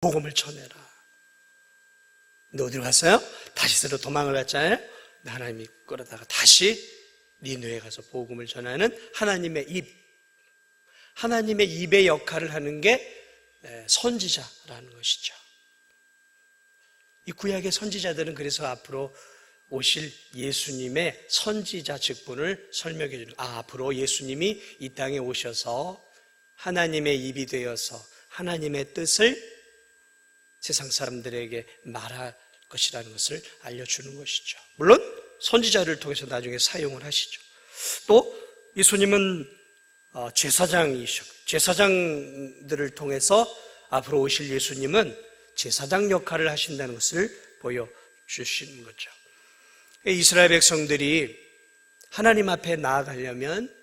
복음을 전해라. 근데 어디로 갔어요? 다시스로 도망을 갔잖아요. 하나님이 끌어다가 다시 니느웨에 가서 복음을 전하는 하나님의 입, 하나님의 입의 역할을 하는 게 선지자라는 것이죠. 이 구약의 선지자들은 그래서 앞으로 오실 예수님의 선지자 직분을 설명해 주는, 앞으로 예수님이 이 땅에 오셔서 하나님의 입이 되어서 하나님의 뜻을 세상 사람들에게 말할 것이라는 것을 알려주는 것이죠. 물론 선지자를 통해서 나중에 사용을 하시죠. 또 예수님은 제사장이셨고, 제사장들을 통해서 앞으로 오실 예수님은 제사장 역할을 하신다는 것을 보여주시는 거죠. 이스라엘 백성들이 하나님 앞에 나아가려면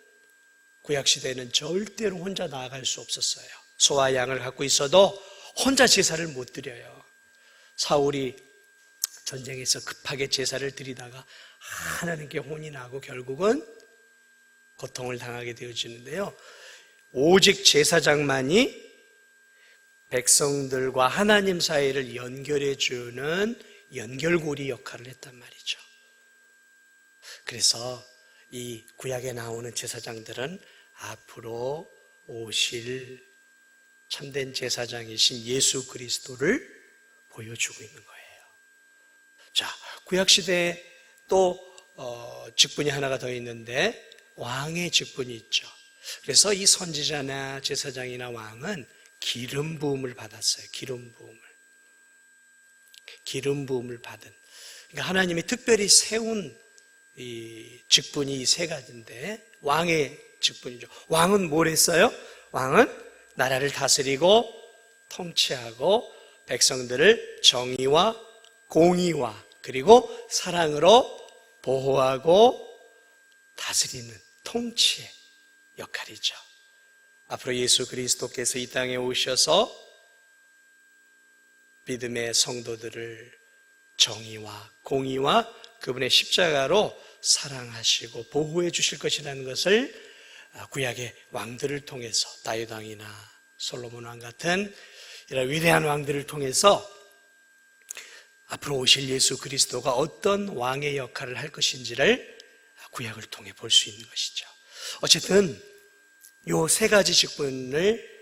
구약시대에는 절대로 혼자 나아갈 수 없었어요. 소와 양을 갖고 있어도 혼자 제사를 못 드려요. 사울이 전쟁에서 급하게 제사를 드리다가 하나님께 혼이 나고 결국은 고통을 당하게 되어지는데요. 오직 제사장만이 백성들과 하나님 사이를 연결해주는 연결고리 역할을 했단 말이죠. 그래서 이 구약에 나오는 제사장들은 앞으로 오실 참된 제사장이신 예수 그리스도를 보여주고 있는 거예요. 자, 구약시대에 또 직분이 하나가 더 있는데 왕의 직분이 있죠. 그래서 이 선지자나 제사장이나 왕은 기름 부음을 받았어요. 기름 부음을 받은. 그러니까 하나님이 특별히 세운 이 직분이 이 세 가지인데 왕의 직분이죠. 왕은 뭘 했어요? 왕은 나라를 다스리고 통치하고 백성들을 정의와 공의와 그리고 사랑으로 보호하고 다스리는 통치의 역할이죠. 앞으로 예수 그리스도께서 이 땅에 오셔서 믿음의 성도들을 정의와 공의와 그분의 십자가로 사랑하시고 보호해 주실 것이라는 것을 구약의 왕들을 통해서 다윗 왕이나 솔로몬 왕 같은 이런 위대한 왕들을 통해서 앞으로 오실 예수 그리스도가 어떤 왕의 역할을 할 것인지를 구약을 통해 볼 수 있는 것이죠. 어쨌든 요 세 가지 직분을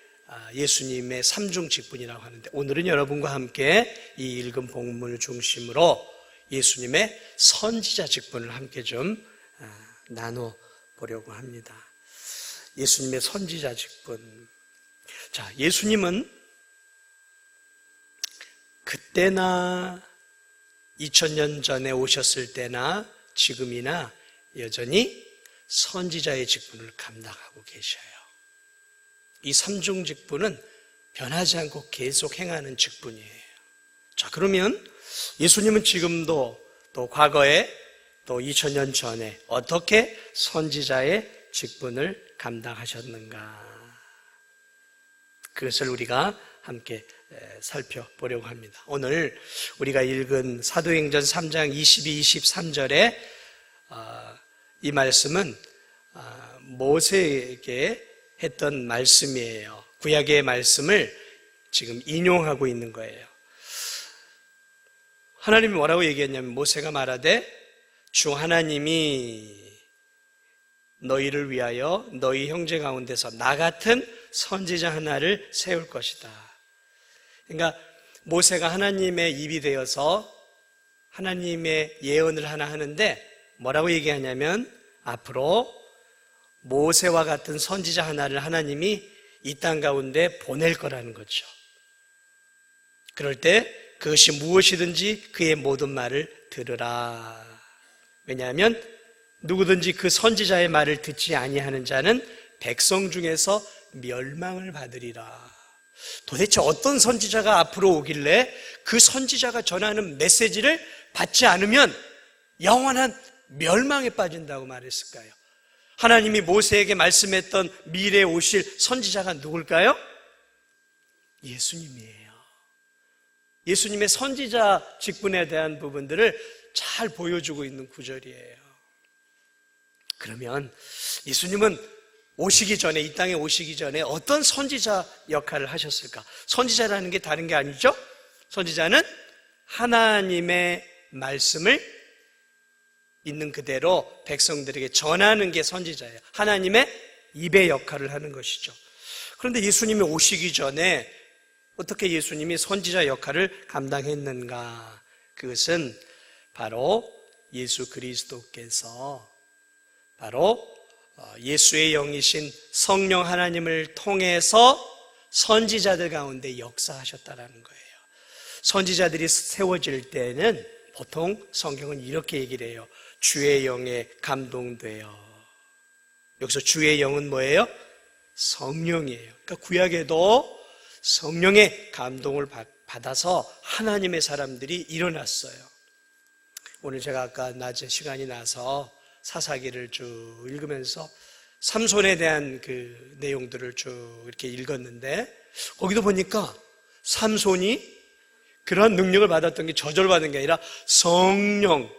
예수님의 삼중 직분이라고 하는데 오늘은 여러분과 함께 이 읽은 본문을 중심으로 예수님의 선지자 직분을 함께 좀 나눠보려고 합니다. 예수님의 선지자 직분. 자, 예수님은 그때나 2000년 전에 오셨을 때나 지금이나 여전히 선지자의 직분을 감당하고 계셔요. 이 삼중 직분은 변하지 않고 계속 행하는 직분이에요. 자, 그러면 예수님은 지금도 또 과거에 또 2000년 전에 어떻게 선지자의 직분을 감당하셨는가? 그것을 우리가 함께 살펴보려고 합니다. 오늘 우리가 읽은 사도행전 3장 22, 23절에 이 말씀은 모세에게 했던 말씀이에요. 구약의 말씀을 지금 인용하고 있는 거예요. 하나님이 뭐라고 얘기했냐면 모세가 말하되 주 하나님이 너희를 위하여 너희 형제 가운데서 나 같은 선지자 하나를 세울 것이다. 그러니까 모세가 하나님의 입이 되어서 하나님의 예언을 하나 하는데 뭐라고 얘기하냐면 앞으로 모세와 같은 선지자 하나를 하나님이 이 땅 가운데 보낼 거라는 거죠. 그럴 때 그것이 무엇이든지 그의 모든 말을 들으라. 왜냐하면 누구든지 그 선지자의 말을 듣지 아니하는 자는 백성 중에서 멸망을 받으리라. 도대체 어떤 선지자가 앞으로 오길래 그 선지자가 전하는 메시지를 받지 않으면 영원한 멸망에 빠진다고 말했을까요? 하나님이 모세에게 말씀했던 미래에 오실 선지자가 누굴까요? 예수님이에요. 예수님의 선지자 직분에 대한 부분들을 잘 보여주고 있는 구절이에요. 그러면 예수님은 오시기 전에, 이 땅에 오시기 전에 어떤 선지자 역할을 하셨을까? 선지자라는 게 다른 게 아니죠? 선지자는 하나님의 말씀을 있는 그대로 백성들에게 전하는 게 선지자예요. 하나님의 입의 역할을 하는 것이죠. 그런데 예수님이 오시기 전에 어떻게 예수님이 선지자 역할을 감당했는가? 그것은 바로 예수 그리스도께서 바로 예수의 영이신 성령 하나님을 통해서 선지자들 가운데 역사하셨다라는 거예요. 선지자들이 세워질 때는 보통 성경은 이렇게 얘기를 해요. 주의 영에 감동되어. 여기서 주의 영은 뭐예요? 성령이에요. 그러니까 구약에도 성령의 감동을 받아서 하나님의 사람들이 일어났어요. 오늘 제가 아까 낮에 시간이 나서 사사기를 쭉 읽으면서 삼손에 대한 그 내용들을 쭉 이렇게 읽었는데 거기도 보니까 삼손이 그런 능력을 받았던 게 저절받은 게 아니라 성령,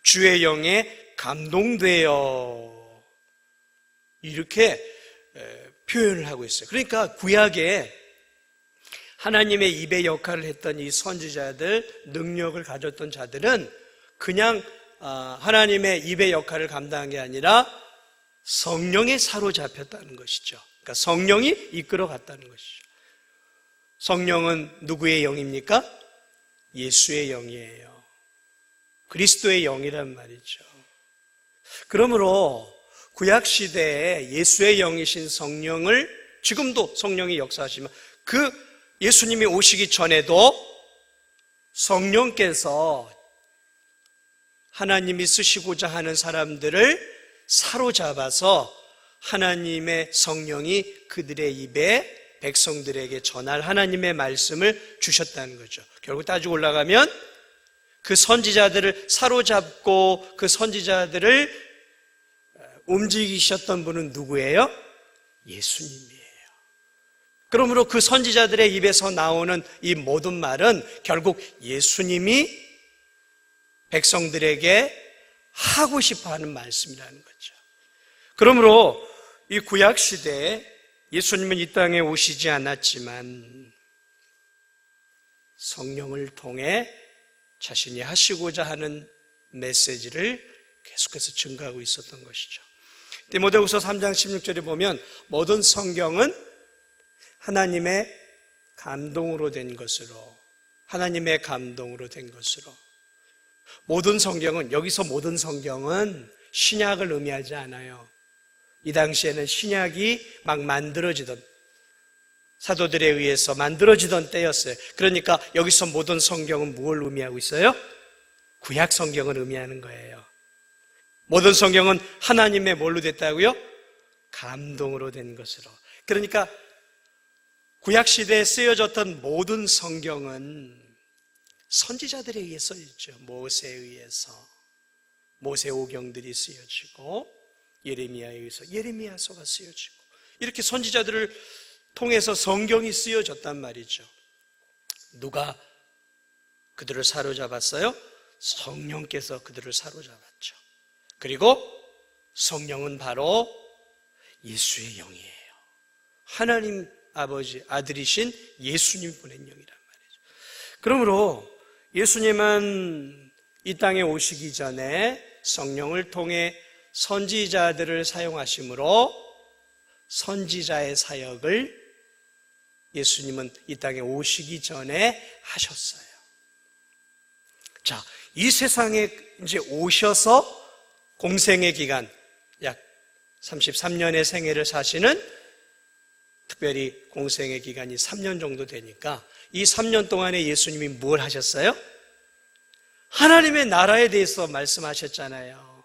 주의 영에 감동되어 이렇게 표현을 하고 있어요. 그러니까 구약에 하나님의 입의 역할을 했던 이 선지자들, 능력을 가졌던 자들은 그냥 하나님의 입의 역할을 감당한 게 아니라 성령에 사로잡혔다는 것이죠. 그러니까 성령이 이끌어 갔다는 것이죠. 성령은 누구의 영입니까? 예수의 영이에요. 그리스도의 영이란 말이죠. 그러므로 구약시대에 예수의 영이신 성령을 지금도 성령이 역사하시면 그 예수님이 오시기 전에도 성령께서 하나님이 쓰시고자 하는 사람들을 사로잡아서 하나님의 성령이 그들의 입에 백성들에게 전할 하나님의 말씀을 주셨다는 거죠. 결국 따지고 올라가면 그 선지자들을 사로잡고 그 선지자들을 움직이셨던 분은 누구예요? 예수님이에요. 그러므로 그 선지자들의 입에서 나오는 이 모든 말은 결국 예수님이 백성들에게 하고 싶어 하는 말씀이라는 거죠. 그러므로 이 구약 시대에 예수님은 이 땅에 오시지 않았지만 성령을 통해 자신이 하시고자 하는 메시지를 계속해서 증거하고 있었던 것이죠. 디모데후서 3장 16절에 보면 모든 성경은 하나님의 감동으로 된 것으로, 하나님의 감동으로 된 것으로. 모든 성경은, 여기서 모든 성경은 신약을 의미하지 않아요. 이 당시에는 신약이 막 만들어지던, 사도들에 의해서 만들어지던 때였어요. 그러니까 여기서 모든 성경은 무엇을 의미하고 있어요? 구약 성경을 의미하는 거예요. 모든 성경은 하나님의 뭘로 됐다고요? 감동으로 된 것으로. 그러니까 구약 시대에 쓰여졌던 모든 성경은 선지자들에 의해서 있죠. 모세에 의해서 모세오경들이 쓰여지고 예레미야에 의해서 예레미야서가 쓰여지고 이렇게 선지자들을 통해서 성경이 쓰여졌단 말이죠. 누가 그들을 사로잡았어요? 성령께서 그들을 사로잡았죠. 그리고 성령은 바로 예수의 영이에요. 하나님 아버지, 아들이신 예수님 보낸 영이란 말이죠. 그러므로 예수님은 이 땅에 오시기 전에 성령을 통해 선지자들을 사용하심으로 선지자의 사역을 예수님은 이 땅에 오시기 전에 하셨어요. 자, 이 세상에 이제 오셔서 공생의 기간, 약 33년의 생애를 사시는, 특별히 공생의 기간이 3년 정도 되니까 이 3년 동안에 예수님이 뭘 하셨어요? 하나님의 나라에 대해서 말씀하셨잖아요.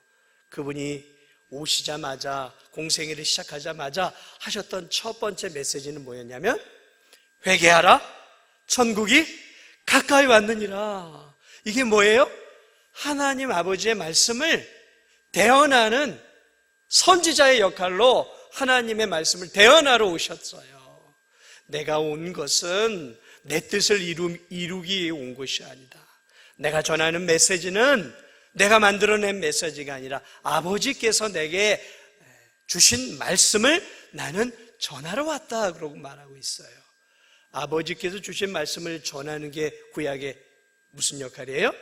그분이 오시자마자, 공생애를 시작하자마자 하셨던 첫 번째 메시지는 뭐였냐면 회개하라, 천국이 가까이 왔느니라. 이게 뭐예요? 하나님 아버지의 말씀을 대언하는 선지자의 역할로 하나님의 말씀을 대언하러 오셨어요. 내가 온 것은 내 뜻을 이루기 위해 온 것이 아니다. 내가 전하는 메시지는 내가 만들어낸 메시지가 아니라 아버지께서 내게 주신 말씀을 나는 전하러 왔다 그러고 말하고 있어요. 아버지께서 주신 말씀을 전하는 게 구약의 무슨 역할이에요?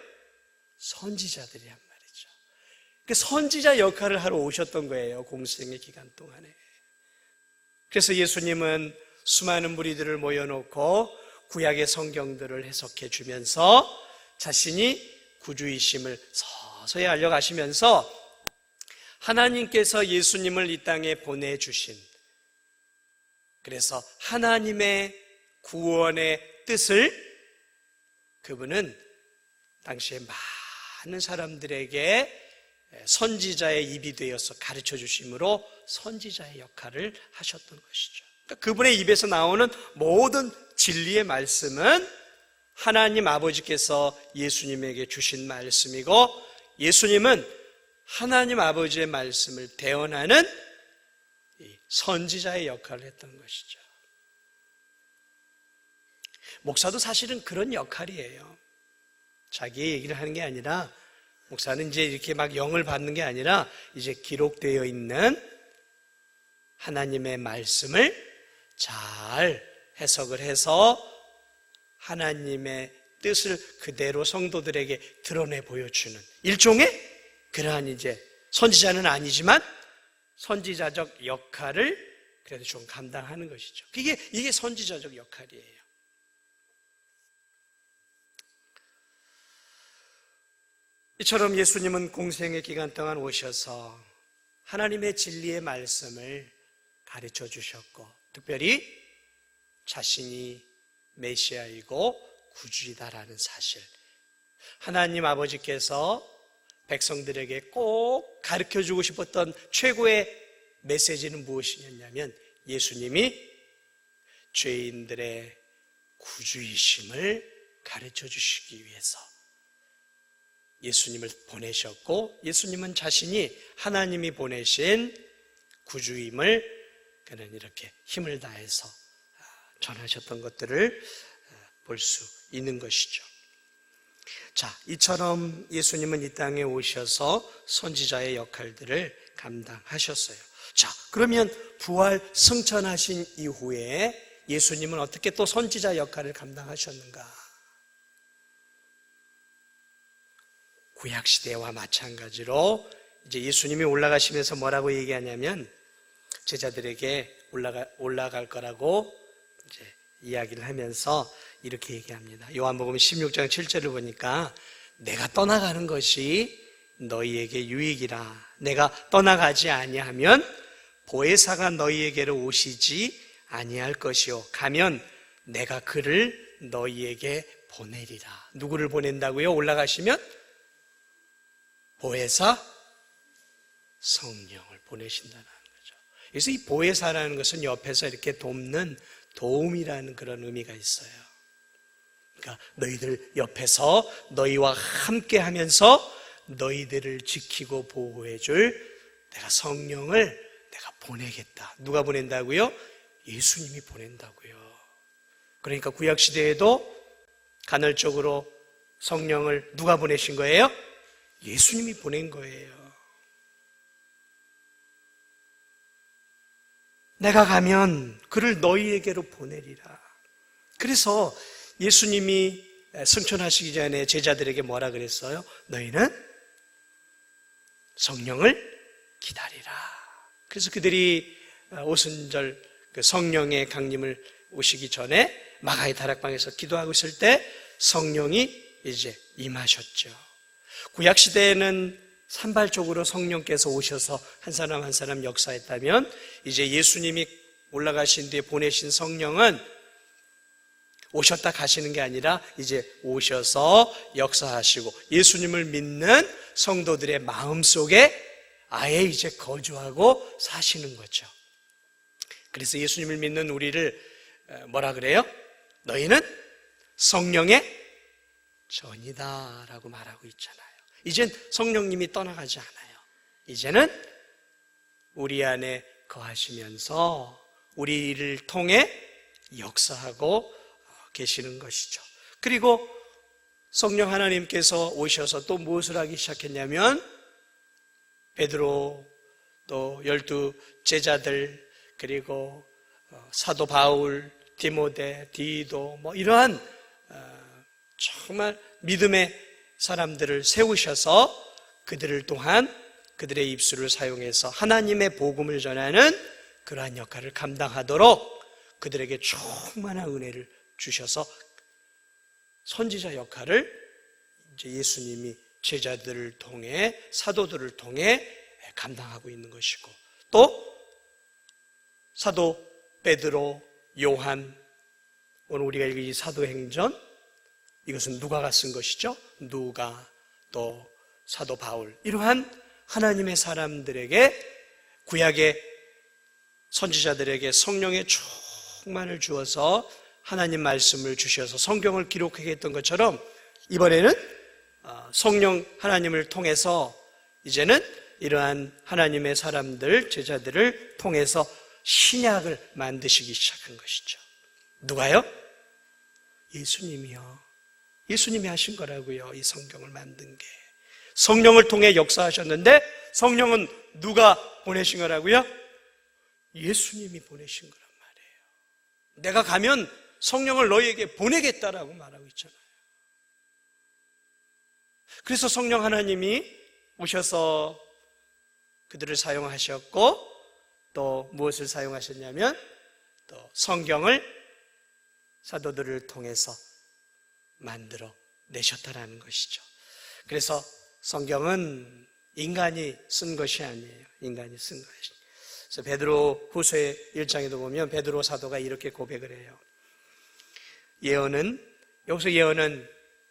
선지자들이란 말이죠. 그 선지자 역할을 하러 오셨던 거예요, 공생의 기간 동안에. 그래서 예수님은 수많은 무리들을 모여놓고 구약의 성경들을 해석해 주면서 자신이 구주이심을 서서히 알려가시면서 하나님께서 예수님을 이 땅에 보내주신, 그래서 하나님의 구원의 뜻을 그분은 당시에 많은 사람들에게 선지자의 입이 되어서 가르쳐 주심으로 선지자의 역할을 하셨던 것이죠. 그러니까 그분의 입에서 나오는 모든 진리의 말씀은 하나님 아버지께서 예수님에게 주신 말씀이고, 예수님은 하나님 아버지의 말씀을 대언하는 선지자의 역할을 했던 것이죠. 목사도 사실은 그런 역할이에요. 자기의 얘기를 하는 게 아니라, 목사는 이제 이렇게 막 영을 받는 게 아니라 이제 기록되어 있는 하나님의 말씀을 잘 해석을 해서 하나님의 뜻을 그대로 성도들에게 드러내 보여주는 일종의 그러한 이제 선지자는 아니지만 선지자적 역할을 그래도 좀 감당하는 것이죠. 이게 선지자적 역할이에요. 이처럼 예수님은 공생의 기간 동안 오셔서 하나님의 진리의 말씀을 가르쳐 주셨고, 특별히 자신이 메시아이고 구주이다라는 사실, 하나님 아버지께서 백성들에게 꼭 가르쳐 주고 싶었던 최고의 메시지는 무엇이었냐면, 예수님이 죄인들의 구주이심을 가르쳐 주시기 위해서 예수님을 보내셨고, 예수님은 자신이 하나님이 보내신 구주임을 그는 이렇게 힘을 다해서 전하셨던 것들을 볼 수 있는 것이죠. 자, 이처럼 예수님은 이 땅에 오셔서 선지자의 역할들을 감당하셨어요. 자, 그러면 부활 승천하신 이후에 예수님은 어떻게 또 선지자 역할을 감당하셨는가? 구약 시대와 마찬가지로 이제 예수님이 올라가시면서 뭐라고 얘기하냐면, 제자들에게 올라갈 거라고 이제 이야기를 하면서 이렇게 얘기합니다. 요한복음 16장 7절을 보니까 내가 떠나가는 것이 너희에게 유익이라. 내가 떠나가지 아니하면 보혜사가 너희에게로 오시지 아니할 것이요, 가면 내가 그를 너희에게 보내리라. 누구를 보낸다고요? 올라가시면 보혜사 성령을 보내신다는 거죠. 그래서 이 보혜사라는 것은 옆에서 이렇게 돕는 도움이라는 그런 의미가 있어요. 그러니까 너희들 옆에서 너희와 함께 하면서 너희들을 지키고 보호해 줄 내가 성령을 내가 보내겠다. 누가 보낸다고요? 예수님이 보낸다고요. 그러니까 구약시대에도 간헐적으로 성령을 누가 보내신 거예요? 예수님이 보낸 거예요. 내가 가면 그를 너희에게로 보내리라. 그래서 예수님이 승천하시기 전에 제자들에게 뭐라 그랬어요? 너희는 성령을 기다리라. 그래서 그들이 오순절 성령의 강림을 오시기 전에 마가의 다락방에서 기도하고 있을 때 성령이 이제 임하셨죠. 구약시대에는 산발적으로 성령께서 오셔서 한 사람 한 사람 역사했다면, 이제 예수님이 올라가신 뒤에 보내신 성령은 오셨다 가시는 게 아니라 이제 오셔서 역사하시고 예수님을 믿는 성도들의 마음속에 아예 이제 거주하고 사시는 거죠. 그래서 예수님을 믿는 우리를 뭐라 그래요? 너희는 성령의 전이다 라고 말하고 있잖아요. 이젠 성령님이 떠나가지 않아요. 이제는 우리 안에 거하시면서 우리를 통해 역사하고 계시는 것이죠. 그리고 성령 하나님께서 오셔서 또 무엇을 하기 시작했냐면, 베드로 또 12 제자들, 그리고 사도 바울, 디모데, 디도, 이러한 정말 믿음의 사람들을 세우셔서 그들을 또한 그들의 입술을 사용해서 하나님의 복음을 전하는 그러한 역할을 감당하도록 그들에게 충만한 은혜를 주셔서 선지자 역할을 이제 예수님이 제자들을 통해, 사도들을 통해 감당하고 있는 것이고, 또 사도 베드로, 요한, 오늘 우리가 읽은 이 사도행전, 이것은 누가가 쓴 것이죠. 누가, 또 사도 바울, 이러한 하나님의 사람들에게, 구약의 선지자들에게 성령의 충만을 주어서 하나님 말씀을 주셔서 성경을 기록하게 했던 것처럼, 이번에는 성령 하나님을 통해서 이제는 이러한 하나님의 사람들, 제자들을 통해서 신약을 만드시기 시작한 것이죠. 누가요? 예수님이요. 예수님이 하신 거라고요. 이 성경을 만든 게. 성령을 통해 역사하셨는데 성령은 누가 보내신 거라고요? 예수님이 보내신 거란 말이에요. 내가 가면 성령을 너희에게 보내겠다라고 말하고 있잖아요. 그래서 성령 하나님이 오셔서 그들을 사용하셨고, 또 무엇을 사용하셨냐면 또 성경을 사도들을 통해서 만들어 내셨다라는 것이죠. 그래서 성경은 인간이 쓴 것이 아니에요. 인간이 쓴 것이. 그래서 베드로 후서 1장에도 보면 베드로 사도가 이렇게 고백을 해요. 예언은, 여기서 예언은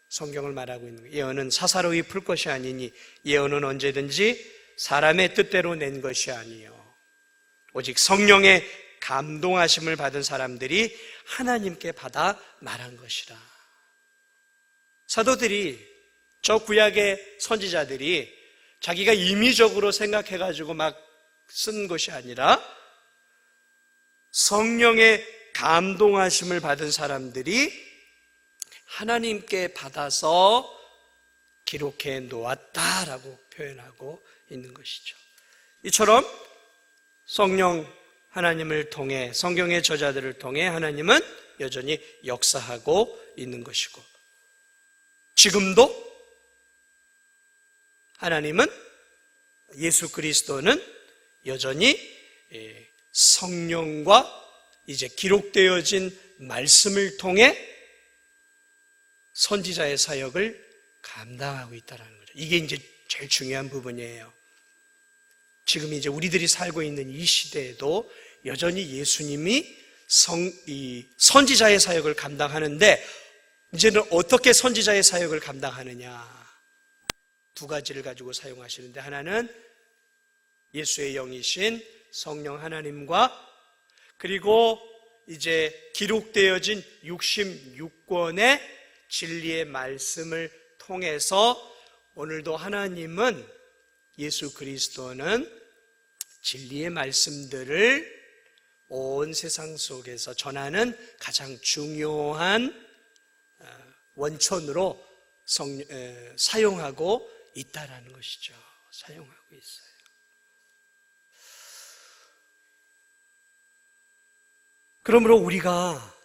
성경을 말하고 있는 거예요. 예언은 사사로이 풀 것이 아니니 예언은 언제든지 사람의 뜻대로 낸 것이 아니요 오직 성령의 감동하심을 받은 사람들이 하나님께 받아 말한 것이라. 사도들이, 저 구약의 선지자들이 자기가 임의적으로 생각해가지고 막 쓴 것이 아니라 성령의 감동하심을 받은 사람들이 하나님께 받아서 기록해 놓았다라고 표현하고 있는 것이죠. 이처럼 성령 하나님을 통해, 성경의 저자들을 통해 하나님은 여전히 역사하고 있는 것이고, 지금도 하나님은, 예수 그리스도는 여전히 성령과 이제 기록되어진 말씀을 통해 선지자의 사역을 감당하고 있다는 거죠. 이게 이제 제일 중요한 부분이에요. 지금 이제 우리들이 살고 있는 이 시대에도 여전히 예수님이 이 선지자의 사역을 감당하는데, 이제는 어떻게 선지자의 사역을 감당하느냐, 두 가지를 가지고 사용하시는데, 하나는 예수의 영이신 성령 하나님과, 그리고 이제 기록되어진 66권의 진리의 말씀을 통해서 오늘도 하나님은, 예수 그리스도는 진리의 말씀들을 온 세상 속에서 전하는 가장 중요한 원천으로 사용하고 있다라는 것이죠. 사용하고 있어요. 그러므로 우리가,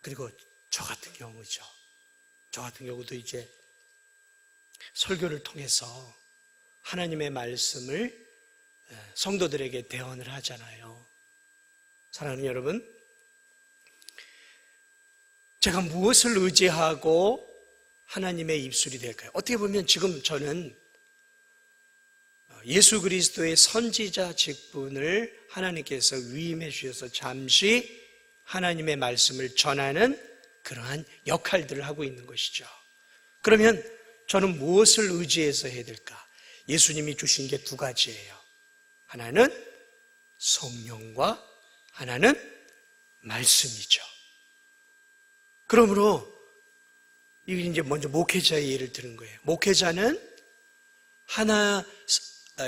그리고 저 같은 경우죠. 저 같은 경우도 이제 설교를 통해서 하나님의 말씀을 성도들에게 대언을 하잖아요. 사랑하는 여러분, 제가 무엇을 의지하고 하나님의 입술이 될까요? 어떻게 보면 지금 저는 예수 그리스도의 선지자 직분을 하나님께서 위임해 주셔서 잠시 하나님의 말씀을 전하는 그러한 역할들을 하고 있는 것이죠. 그러면 저는 무엇을 의지해서 해야 될까? 예수님이 주신 게 두 가지예요. 하나는 성령과 하나는 말씀이죠. 그러므로 이게 이제 먼저 목회자의 예를 드는 거예요. 목회자는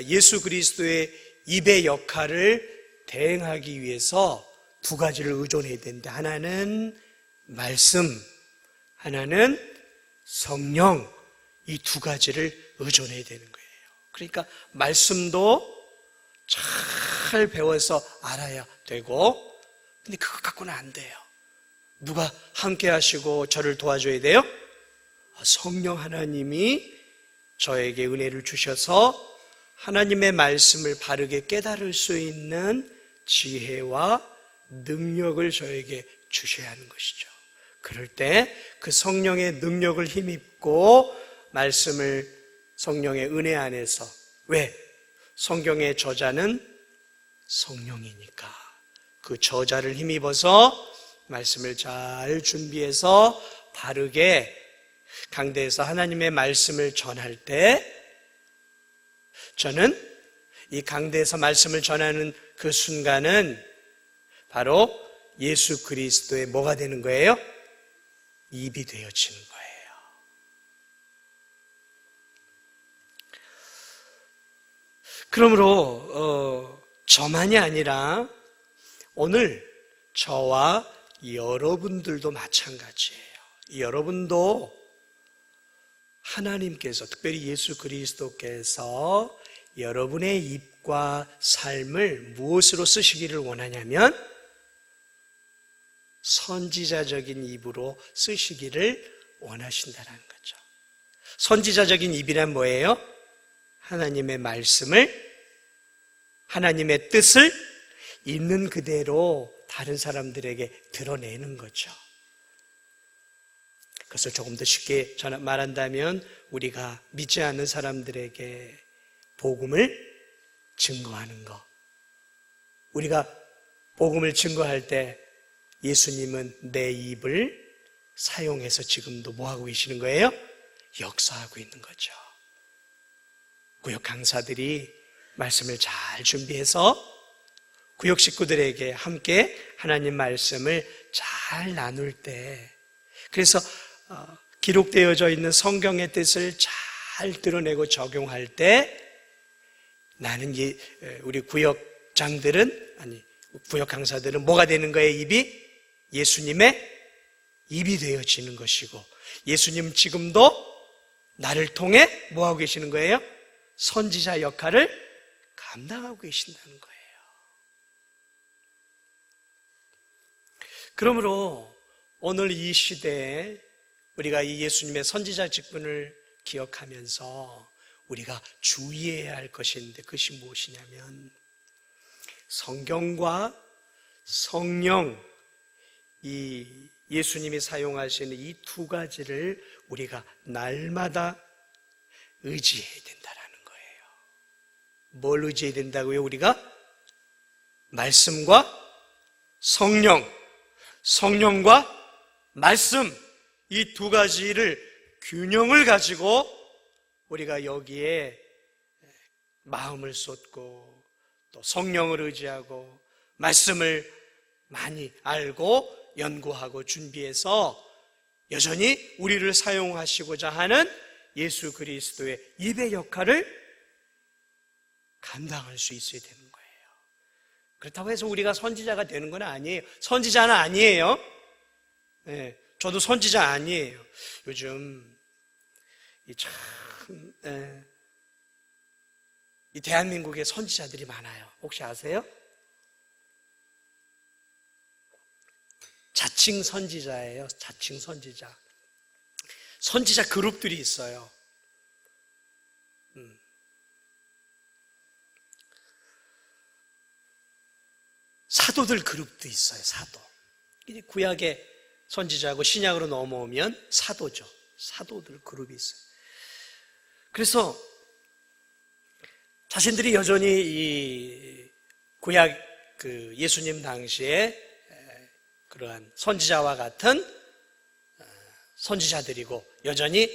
예수 그리스도의 입의 역할을 대행하기 위해서 두 가지를 의존해야 되는데, 하나는 말씀, 하나는 성령, 이 두 가지를 의존해야 되는 거예요. 그러니까 말씀도 잘 배워서 알아야 되고, 근데 그것 갖고는 안 돼요. 누가 함께 하시고 저를 도와줘야 돼요? 성령 하나님이 저에게 은혜를 주셔서 하나님의 말씀을 바르게 깨달을 수 있는 지혜와 능력을 저에게 주셔야 하는 것이죠. 그럴 때 그 성령의 능력을 힘입고 말씀을 성령의 은혜 안에서, 왜? 성경의 저자는 성령이니까 그 저자를 힘입어서 말씀을 잘 준비해서 바르게 강대에서 하나님의 말씀을 전할 때, 저는 이 강대에서 말씀을 전하는 그 순간은 바로 예수 그리스도의 뭐가 되는 거예요? 입이 되어지는 거예요. 그러므로 저만이 아니라 오늘 저와 여러분들도 마찬가지예요. 여러분도 하나님께서, 특별히 예수 그리스도께서 여러분의 입과 삶을 무엇으로 쓰시기를 원하냐면 선지자적인 입으로 쓰시기를 원하신다는 거죠. 선지자적인 입이란 뭐예요? 하나님의 말씀을, 하나님의 뜻을 있는 그대로 다른 사람들에게 드러내는 거죠. 그것을 조금 더 쉽게 말한다면 우리가 믿지 않는 사람들에게 복음을 증거하는 것. 우리가 복음을 증거할 때 예수님은 내 입을 사용해서 지금도 뭐하고 계시는 거예요? 역사하고 있는 거죠. 구역 강사들이 말씀을 잘 준비해서 구역 식구들에게 함께 하나님 말씀을 잘 나눌 때, 그래서 기록되어져 있는 성경의 뜻을 잘 드러내고 적용할 때, 나는 우리 구역장들은, 아니 구역 강사들은 뭐가 되는 거예요? 입이 예수님의 입이 되어지는 것이고, 예수님 지금도 나를 통해 뭐하고 계시는 거예요? 선지자 역할을 감당하고 계신다는 거예요. 그러므로 오늘 이 시대에 우리가 이 예수님의 선지자 직분을 기억하면서 우리가 주의해야 할 것이 있는데, 그것이 무엇이냐면 성경과 성령, 이 예수님이 사용하시는 이 두 가지를 우리가 날마다 의지해야 된다라는 거예요. 뭘 의지해야 된다고요? 우리가 말씀과 성령, 성령과 말씀, 이 두 가지를 균형을 가지고 우리가 여기에 마음을 쏟고 또 성령을 의지하고 말씀을 많이 알고 연구하고 준비해서 여전히 우리를 사용하시고자 하는 예수 그리스도의 입의 역할을 감당할 수 있어야 되는 거예요. 그렇다고 해서 우리가 선지자가 되는 건 아니에요. 선지자는 아니에요. 네, 저도 선지자 아니에요. 요즘 이 대한민국에 선지자들이 많아요. 혹시 아세요? 자칭 선지자예요. 자칭 선지자. 선지자 그룹들이 있어요. 사도들 그룹도 있어요. 사도. 구약의 선지자하고 신약으로 넘어오면 사도죠. 사도들 그룹이 있어요. 그래서 자신들이 여전히 이 구약 예수님 당시에 그러한 선지자와 같은 선지자들이고 여전히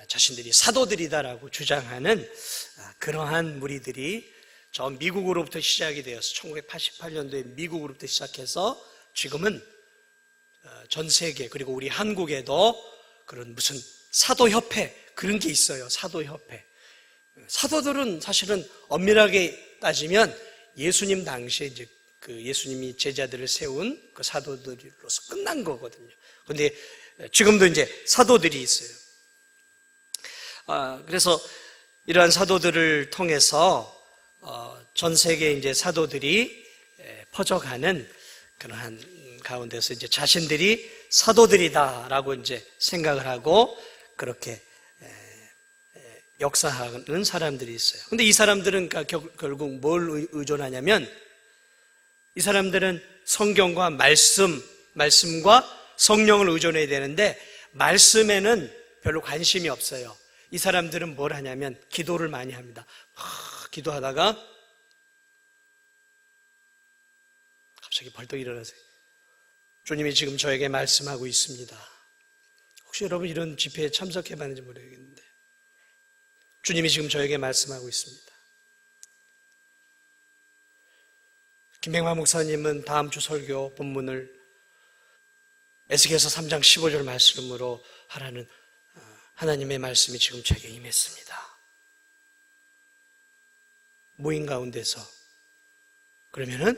자신들이 사도들이다라고 주장하는 그러한 무리들이 저 미국으로부터 시작이 되어서 1988년도에 미국으로부터 시작해서 지금은 전 세계, 그리고 우리 한국에도 그런 무슨 사도협회 그런 게 있어요. 사도협회. 사도들은 사실은 엄밀하게 따지면 예수님 당시에 이제 그 예수님이 제자들을 세운 그 사도들로서 끝난 거거든요. 그런데 지금도 이제 사도들이 있어요. 그래서 이러한 사도들을 통해서 전 세계 이제 사도들이 퍼져가는 그러한 가운데서 이제 자신들이 사도들이다라고 이제 생각을 하고 그렇게 역사하는 사람들이 있어요. 근데 이 사람들은 결국 뭘 의존하냐면 이 사람들은 성경과 말씀과 성령을 의존해야 되는데 말씀에는 별로 관심이 없어요. 이 사람들은 뭘 하냐면 기도를 많이 합니다. 기도하다가 갑자기 벌떡 일어나세요. 주님이 지금 저에게 말씀하고 있습니다. 혹시 여러분 이런 집회에 참석해 봤는지 모르겠는데 주님이 지금 저에게 말씀하고 있습니다. 김백만 목사님은 다음 주 설교 본문을 에스겔서 3장 15절 말씀으로 하라는 하나님의 말씀이 지금 제게 임했습니다. 모임 가운데서 그러면은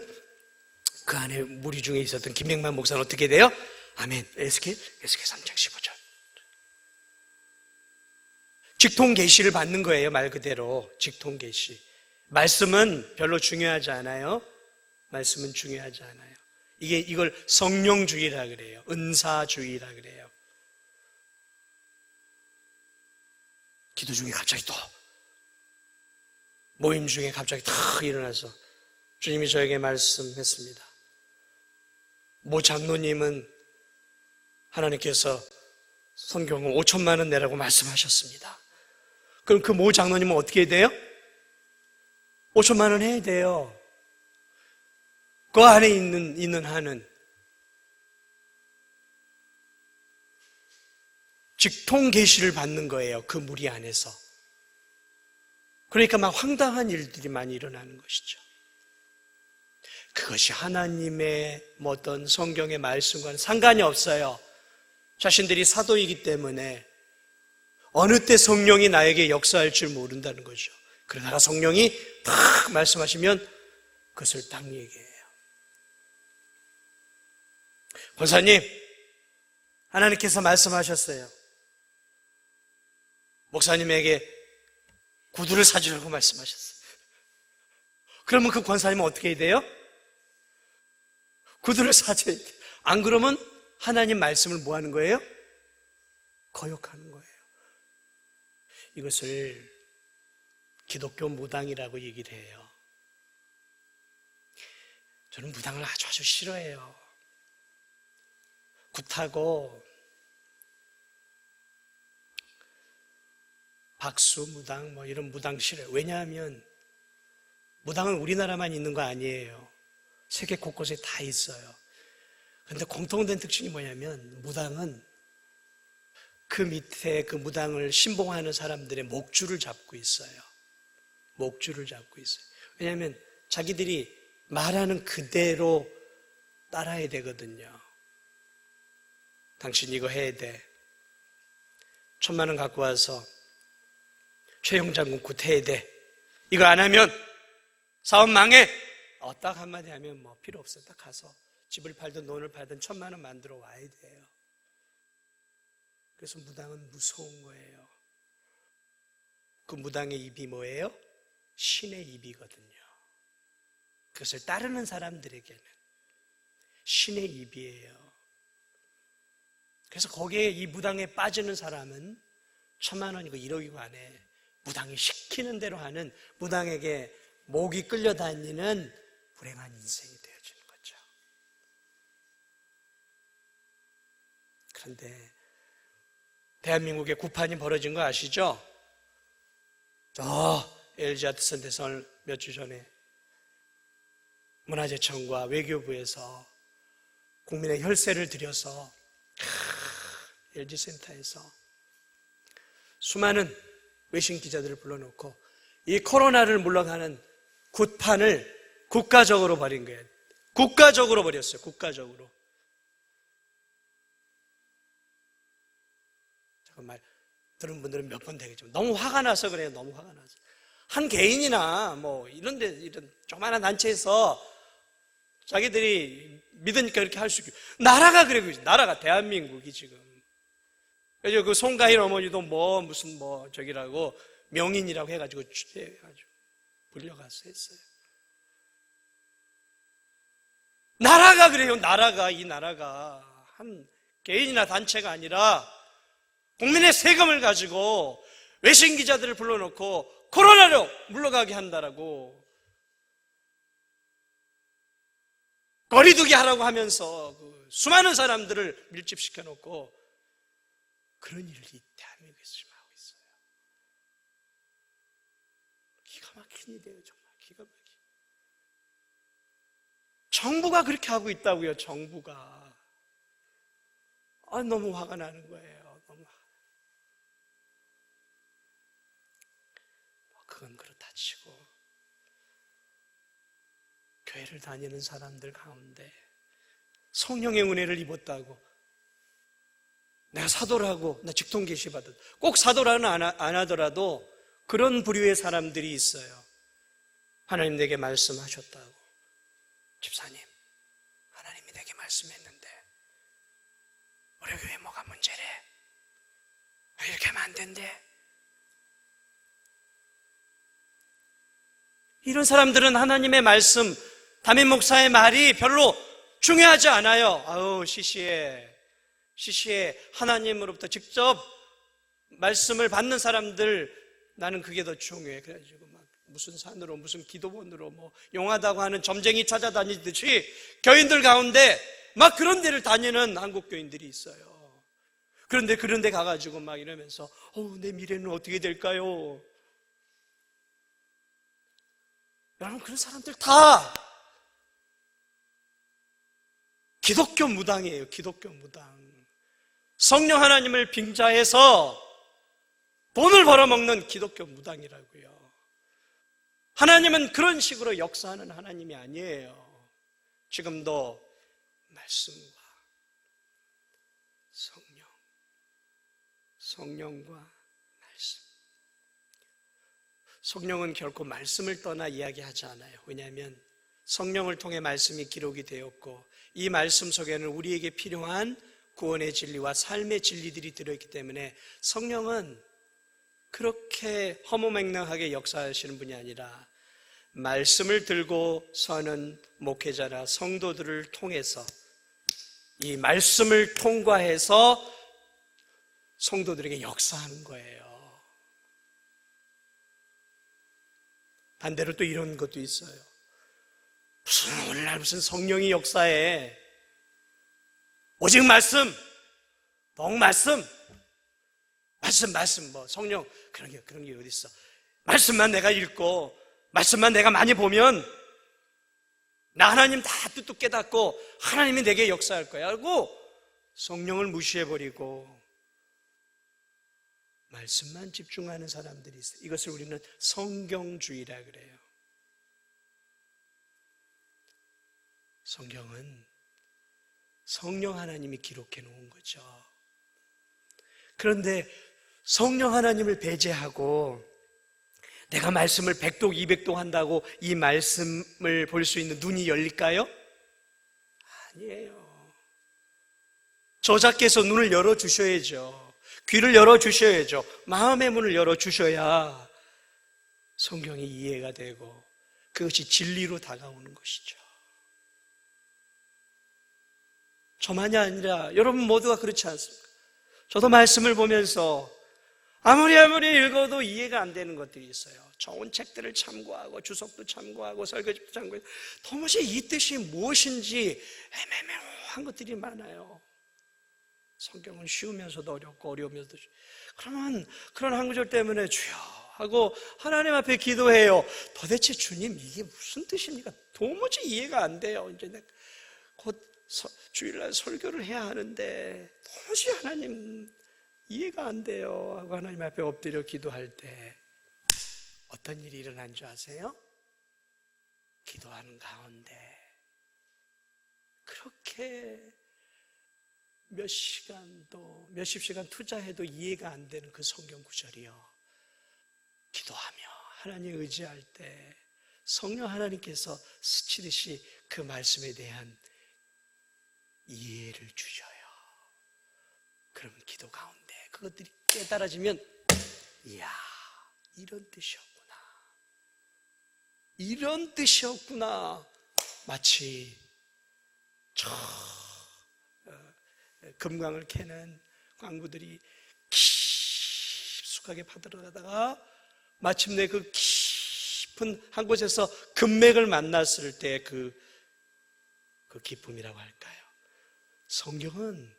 그 안에 무리 중에 있었던 김백만 목사는 어떻게 돼요? 아멘. 에스겔 3장 15절. 직통 계시를 받는 거예요. 말 그대로 직통 계시. 말씀은 별로 중요하지 않아요. 말씀은 중요하지 않아요. 이걸 성령주의라 그래요. 은사주의라 그래요. 기도 중에 갑자기 또 모임 중에 갑자기 탁 일어나서 주님이 저에게 말씀했습니다. 모 장로님은 하나님께서 성경을 5천만 원 내라고 말씀하셨습니다. 그럼 그 모 장로님은 어떻게 해야 돼요? 5천만 원 해야 돼요. 그 안에 있는 한은 직통 계시를 받는 거예요. 그 무리 안에서. 그러니까 막 황당한 일들이 많이 일어나는 것이죠. 그것이 하나님의 어떤 성경의 말씀과는 상관이 없어요. 자신들이 사도이기 때문에 어느 때 성령이 나에게 역사할 줄 모른다는 거죠. 그러다가 성령이 딱 말씀하시면 그것을 딱 얘기해요. 권사님, 하나님께서 말씀하셨어요. 목사님에게 구두를 사주라고 말씀하셨어요. 그러면 그 권사님은 어떻게 해야 돼요? 구두를 사줘야 돼요. 안 그러면 하나님 말씀을 뭐 하는 거예요? 거역하는 거예요. 이것을 기독교 무당이라고 얘기를 해요. 저는 무당을 아주 싫어해요. 굿하고 박수 무당 이런 무당 싫어요. 왜냐하면 무당은 우리나라만 있는 거 아니에요. 세계 곳곳에 다 있어요. 그런데 공통된 특징이 뭐냐면 무당은 그 밑에 그 무당을 신봉하는 사람들의 목줄을 잡고 있어요. 목줄을 잡고 있어요. 왜냐하면 자기들이 말하는 그대로 따라야 되거든요. 당신 이거 해야 돼. 1,000만 원 갖고 와서 최영 장군 굿해야 돼. 이거 안 하면 사업 망해. 딱 한마디 하면 필요 없어요. 딱 가서 집을 팔든 돈을 팔든 1,000만 원 만들어 와야 돼요. 그래서 무당은 무서운 거예요. 그 무당의 입이 뭐예요? 신의 입이거든요. 그것을 따르는 사람들에게는 신의 입이에요. 그래서 거기에 이 무당에 빠지는 사람은 1,000만 원이고 1억이고 안에 무당이 시키는 대로 하는 무당에게 목이 끌려다니는 불행한 인생이 되어지는 거죠. 그런데 대한민국에 구판이 벌어진 거 아시죠? LG 아트센터에서 몇 주 전에 문화재청과 외교부에서 국민의 혈세를 들여서 LG 센터에서 수많은 외신 기자들을 불러놓고 이 코로나를 물러가는 굿판을 국가적으로 벌인 거예요. 국가적으로 벌였어요. 국가적으로. 정말 들은 분들은 몇 번 되겠지만 너무 화가 나서 그래요. 너무 화가 나서. 한 개인이나 이런 조그마한 단체에서 자기들이 믿으니까 이렇게 할 수 있고 나라가 그러고 있어요. 나라가 대한민국이 지금. 그래서 그 송가인 어머니도 저기라고 명인이라고 해가지고 취해가지고 불려가서 했어요. 나라가 그래요. 이 나라가 한 개인이나 단체가 아니라 국민의 세금을 가지고 외신 기자들을 불러놓고 코로나로 물러가게 한다라고 거리두기 하라고 하면서 그 수많은 사람들을 밀집시켜 놓고 그런 일이 대한민국에서 지금 하고 있어요. 기가 막힌 일이에요. 정말 기가 막힌. 정부가 그렇게 하고 있다고요. 정부가. 너무 화가 나는 거예요. 너무. 그건 그렇다 치고 교회를 다니는 사람들 가운데 성령의 은혜를 입었다고 내가 사도라고 나 직통 계시 받았다. 꼭 사도라는 안 하더라도 그런 부류의 사람들이 있어요. 하나님 내게 말씀하셨다고. 집사님, 하나님이 내게 말씀했는데 우리 교회 뭐가 문제래? 왜 이렇게 하면 안 된대? 이런 사람들은 하나님의 말씀, 담임 목사의 말이 별로 중요하지 않아요. 시시해 하나님으로부터 직접 말씀을 받는 사람들, 나는 그게 더 중요해. 그래가지고 막 무슨 산으로 무슨 기도원으로 뭐 용하다고 하는 점쟁이 찾아다니듯이 교인들 가운데 막 그런 데를 다니는 한국 교인들이 있어요. 그런데 그런 데 가가지고 막 이러면서 내 미래는 어떻게 될까요? 여러분, 그런 사람들 다 기독교 무당이에요. 기독교 무당. 성령 하나님을 빙자해서 돈을 벌어먹는 기독교 무당이라고요. 하나님은 그런 식으로 역사하는 하나님이 아니에요. 지금도 말씀과 성령과 말씀. 성령은 결코 말씀을 떠나 이야기하지 않아요. 왜냐하면 성령을 통해 말씀이 기록이 되었고 이 말씀 속에는 우리에게 필요한 구원의 진리와 삶의 진리들이 들어있기 때문에 성령은 그렇게 허무맹랑하게 역사하시는 분이 아니라 말씀을 들고 서는 목회자나 성도들을 통해서 이 말씀을 통과해서 성도들에게 역사하는 거예요. 반대로 또 이런 것도 있어요. 오늘날 무슨 성령이 역사해. 오직 말씀, 복 말씀, 뭐 성령 그런 게 어디 있어? 말씀만 내가 읽고 말씀만 내가 많이 보면 나 하나님 다 뜻도 깨닫고 하나님이 내게 역사할 거야 하고 성령을 무시해버리고 말씀만 집중하는 사람들이 있어요. 이것을 우리는 성경주의라 그래요. 성경은 성령 하나님이 기록해 놓은 거죠. 그런데 성령 하나님을 배제하고 내가 말씀을 100독 200독 한다고 이 말씀을 볼 수 있는 눈이 열릴까요? 아니에요. 저자께서 눈을 열어주셔야죠. 귀를 열어주셔야죠. 마음의 문을 열어주셔야 성경이 이해가 되고 그것이 진리로 다가오는 것이죠. 저만이 아니라 여러분 모두가 그렇지 않습니까? 저도 말씀을 보면서 아무리 읽어도 이해가 안 되는 것들이 있어요. 좋은 책들을 참고하고 주석도 참고하고 설교집도 참고하고 도무지 이 뜻이 무엇인지 애매모호한 것들이 많아요. 성경은 쉬우면서도 어렵고 어려우면서도 그러면 그런 한 구절 때문에 주여 하고 하나님 앞에 기도해요. 도대체 주님 이게 무슨 뜻입니까? 도무지 이해가 안 돼요. 이제 곧 주일날 설교를 해야 하는데 도무지 하나님 이해가 안 돼요 하고 하나님 앞에 엎드려 기도할 때 어떤 일이 일어난 줄 아세요? 기도하는 가운데 그렇게 몇십 시간 투자해도 이해가 안 되는 그 성경 구절이요, 기도하며 하나님 의지할 때 성령 하나님께서 스치듯이 그 말씀에 대한 이해를 주셔요. 그러면 기도 가운데 그것들이 깨달아지면 이야, 이런 뜻이었구나. 이런 뜻이었구나. 마치 금강을 캐는 광부들이 깊숙하게 파들어가다가 마침내 그 깊은 한 곳에서 금맥을 만났을 때 그 기쁨이라고 할까요? 성경은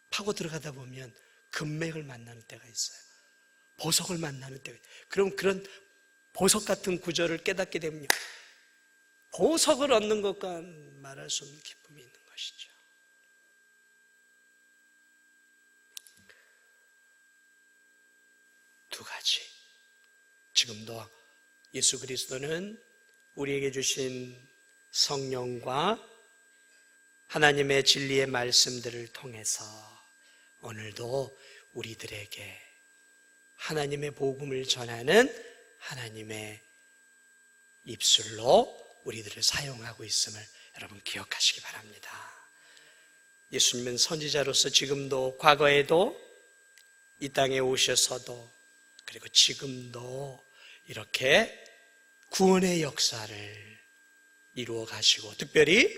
파고 들어가다 보면 금맥을 만나는 때가 있어요. 보석을 만나는 때가 있어요. 그럼 그런 보석 같은 구절을 깨닫게 되면요, 보석을 얻는 것과 말할 수 없는 기쁨이 있는 것이죠. 두 가지. 지금도 예수 그리스도는 우리에게 주신 성령과 하나님의 진리의 말씀들을 통해서 오늘도 우리들에게 하나님의 복음을 전하는 하나님의 입술로 우리들을 사용하고 있음을 여러분 기억하시기 바랍니다. 예수님은 선지자로서 지금도 과거에도 이 땅에 오셔서도 그리고 지금도 이렇게 구원의 역사를 이루어 가시고 특별히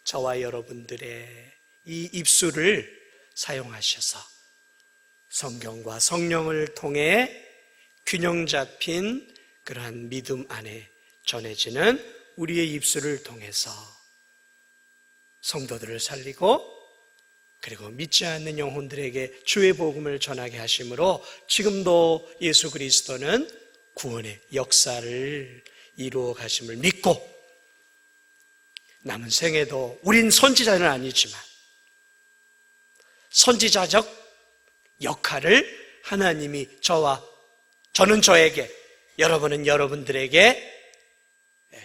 저와 여러분들의 이 입술을 사용하셔서 성경과 성령을 통해 균형 잡힌 그러한 믿음 안에 전해지는 우리의 입술을 통해서 성도들을 살리고 그리고 믿지 않는 영혼들에게 주의 복음을 전하게 하심으로 지금도 예수 그리스도는 구원의 역사를 이루어 가심을 믿고 남은 생에도 우린 선지자는 아니지만 선지자적 역할을 하나님이 저는 저에게, 여러분은 여러분들에게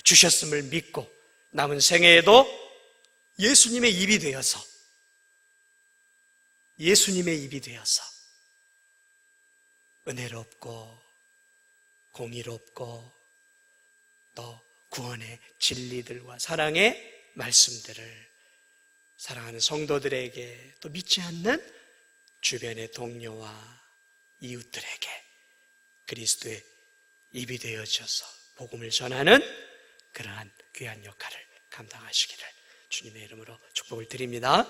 주셨음을 믿고 남은 생애에도 예수님의 입이 되어서 은혜롭고 공의롭고 또 구원의 진리들과 사랑의 말씀들을 사랑하는 성도들에게 또 믿지 않는 주변의 동료와 이웃들에게 그리스도의 입이 되어져서 복음을 전하는 그러한 귀한 역할을 감당하시기를 주님의 이름으로 축복을 드립니다.